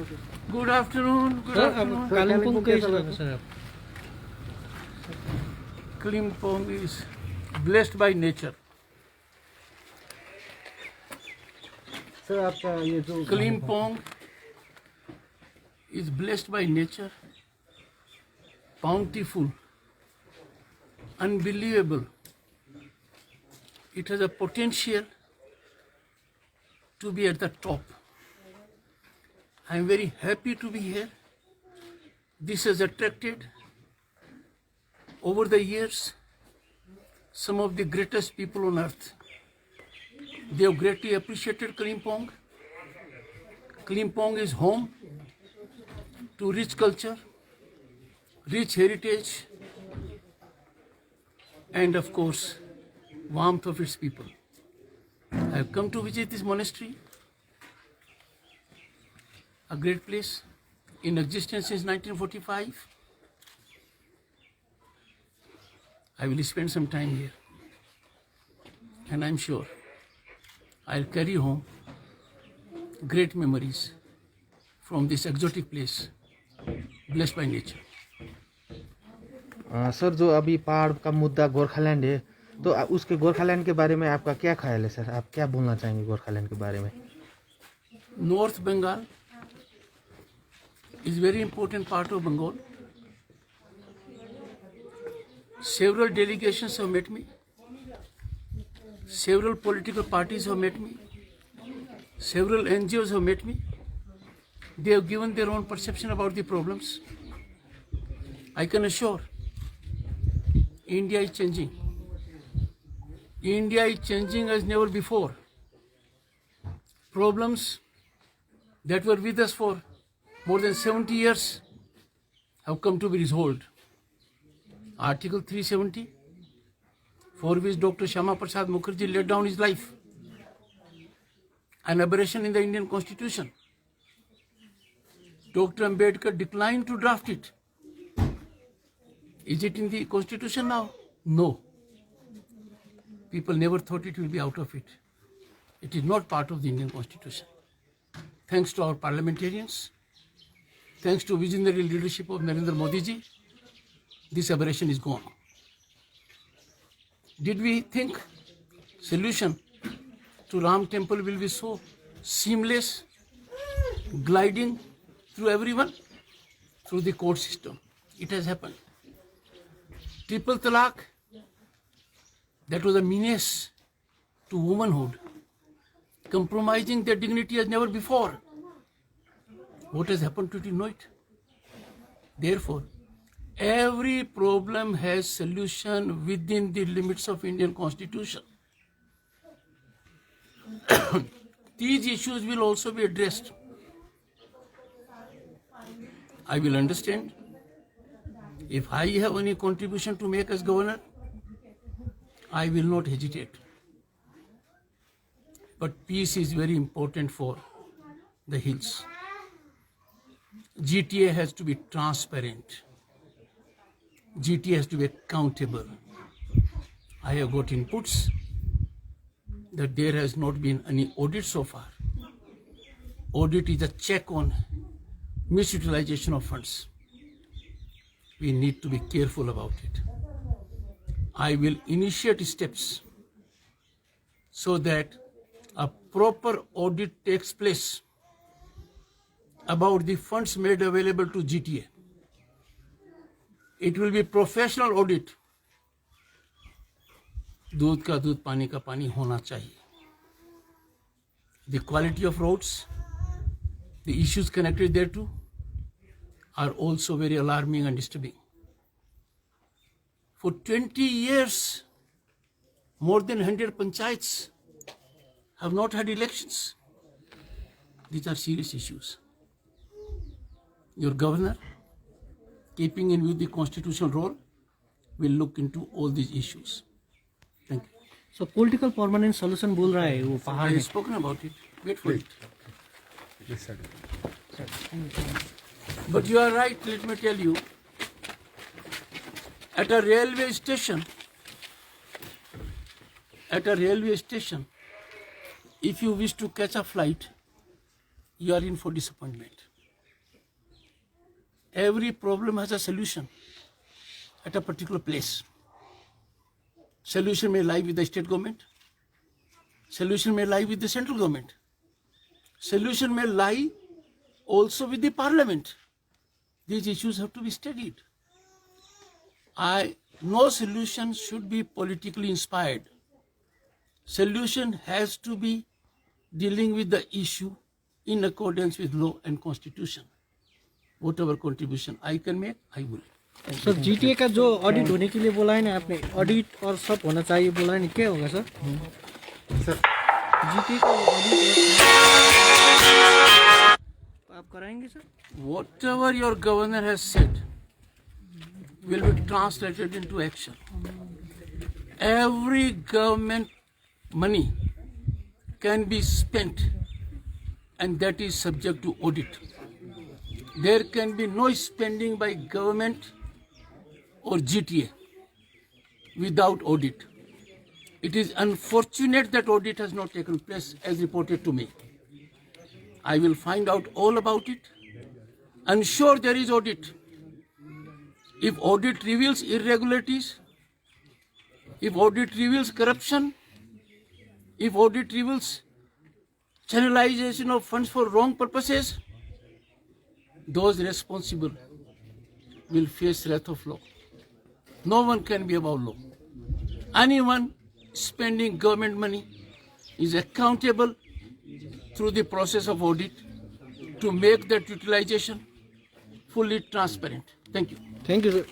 Good afternoon. Good sir afternoon. अब कालिम्पोंग कैसा लगा सर आप? Kalimpong is blessed by nature. Sir आपका ये जो Kalimpong is blessed by nature, bountiful, unbelievable. It has a potential to be at the top. I am very happy to be here. This has attracted over the years some of the greatest people on earth. They have greatly appreciated Kalimpong. Kalimpong is home to rich culture, rich heritage, and of course, warmth of its people. I have come to visit this monastery, a great place in existence since 1945. I will spend some time here, and I'm sure I'll carry home great memories from this exotic place, blessed by nature. Sir जो अभी पहाड़ का मुद्दा गोरखालैंड है तो उसके गोरखालैंड के बारे में आपका क्या ख्याल है सर? आप क्या बोलना चाहेंगे गोरखालैंड के बारे में? North Bengal is very important part of Bengal. Several delegations have met me. Several political parties have met me. Several NGOs have met me. They have given their own perception about the problems. I can assure India is changing. India is changing as never before. Problems that were with us for more than 70 years have come to be resolved. Article 370, for which Dr. Shyama Prasad Mukherjee laid down his life, an aberration in the Indian Constitution. Dr. Ambedkar declined to draft it. Is it in the Constitution now? No. People never thought it will be out of it. It is not part of the Indian Constitution. Thanks to our parliamentarians, thanks to visionary leadership of Narendra Modi ji, this aberration is gone. Did we think solution to Ram Temple will be so seamless, gliding through everyone? Through the court system. It has happened. Triple Talaq, that was a menace to womanhood, compromising their dignity as never before. What has happened to it, you know it? Therefore, every problem has solution within the limits of Indian Constitution. These issues will also be addressed. I will understand. If I have any contribution to make as governor, I will not hesitate. But peace is very important for the hills. GTA has to be transparent. GTA has to be accountable. I have got inputs that there has not been any audit so far. Audit is a check on misutilization of funds. We need to be careful about it. I will initiate steps so that a proper audit takes place about the funds made available to GTA. It will be professional audit. दूध का दूध पानी का पानी होना चाहिए. The quality of roads, the issues connected thereto are also very alarming and disturbing. For 20 years, more than 100 panchayats have not had elections. These are serious issues. Your governor, keeping in view the constitutional role, will look into all these issues. Thank you. So political permanent solution बोल रहा है वो I पहाड़ have में. spoken about it. Wait for it. But you are right, let me tell you. At a railway station, if you wish to catch a flight, you are in for disappointment. every problem has a solution at a particular place. Solution may lie with the state government. Solution may lie with the central government. Solution may lie also with the parliament. These issues have to be studied. No solution should be politically inspired. Solution has to be dealing with the issue in accordance with law and constitution. Whatever contribution I can make, I will. Sir GTA का जो audit होने के लिए बोला है ना आपने, audit और सब होना चाहिए बोला है ना, क्या होगा सर? सर जीटीए का ऑडिट आप कराएंगे sir? Whatever your governor has said will be translated into action. Every government money can be spent, and that is subject to audit. There can be no spending by government or GTA without audit. It is unfortunate that audit has not taken place as reported to me. I will find out all about it. Ensure there is audit. If audit reveals irregularities, if audit reveals corruption, if audit reveals channelization of funds for wrong purposes, those responsible will face wrath of law. No one can be above law. Anyone spending government money is accountable through the process of audit to make that utilization fully transparent. Thank you. Thank you sir.